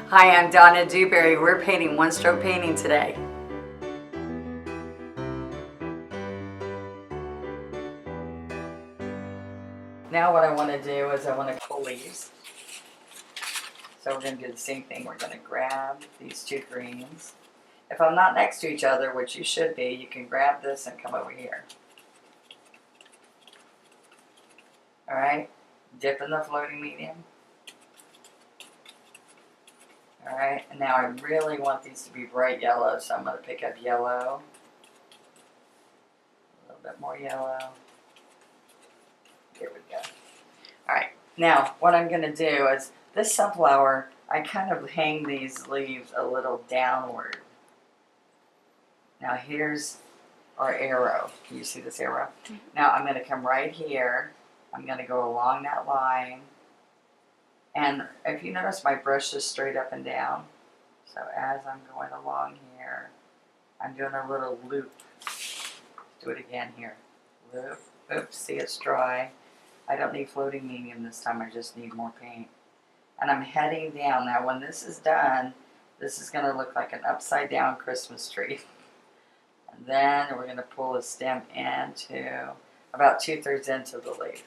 Hi, I'm Donna Dewberry. We're painting one-stroke painting today. Now what I want to do is I want to pull leaves. So we're going to do the same thing. We're going to grab these two greens. If I'm not next to each other, which you should be, you can grab this and come over here. Alright, dip in the floating medium. Alright, and now I really want these to be bright yellow, so I'm going to pick up yellow. A little bit more yellow. Here we go. Alright, now what I'm going to do is, this sunflower, I kind of hang these leaves a little downward. Now here's our arrow. Can you see this arrow? Now I'm going to come right here. I'm going to go along that line. And if you notice, my brush is straight up and down. So as I'm going along here, I'm doing a little loop. Do it again here. Loop. Oops, see, it's dry. I don't need floating medium this time, I just need more paint. And I'm heading down. Now when this is done, this is going to look like an upside down Christmas tree. And then we're going to pull the stem into about 2/3 into the leaf.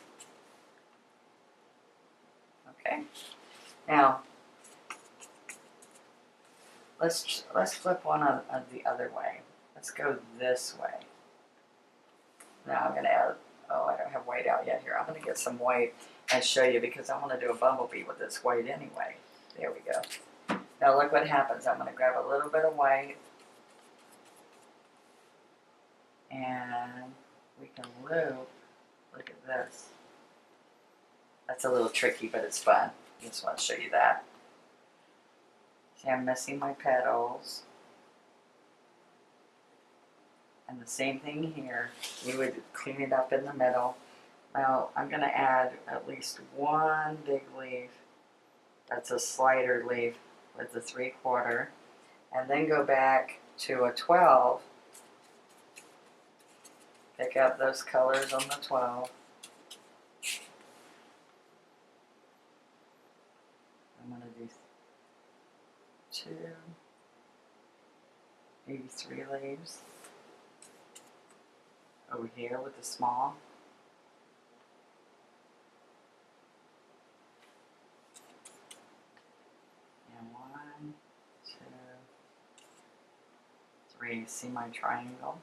Okay. Now let's flip one of the other way. Let's go this way. Now I'm going to add, oh, I don't have white out yet here. I'm going to get some white and show you because I want to do a bumblebee with this white anyway. There we go. Now look what happens. I'm going to grab a little bit of white and we can loop. Look at this. That's a little tricky, but it's fun. I just want to show you that. See, I'm missing my petals. And the same thing here. You would clean it up in the middle. Now, I'm going to add at least one big leaf. That's a slider leaf with the 3/4. And then go back to a 12. Pick up those colors on the 12. I'm going to do 2, maybe 3 leaves over here with the small. And 1, 2, 3. See my triangle?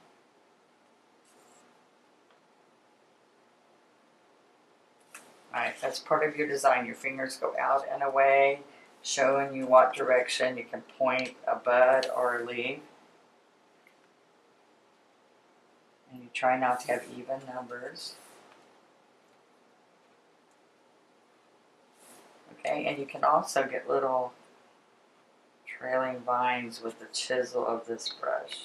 Alright, that's part of your design. Your fingers go out and away, showing you what direction you can point a bud or a leaf. And you try not to have even numbers. Okay, and you can also get little trailing vines with the chisel of this brush.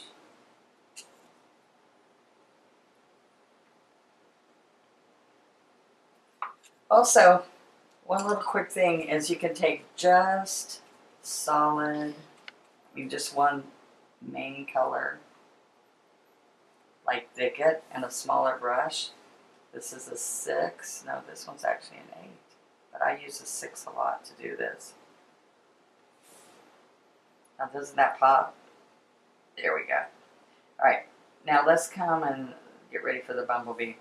Also, one little quick thing is you can take just solid, just one main color, like Thicket, and a smaller brush. This is a 6. No, this one's actually an 8. But I use a 6 a lot to do this. Now doesn't that pop? There we go. Alright, now let's come and get ready for the bumblebee.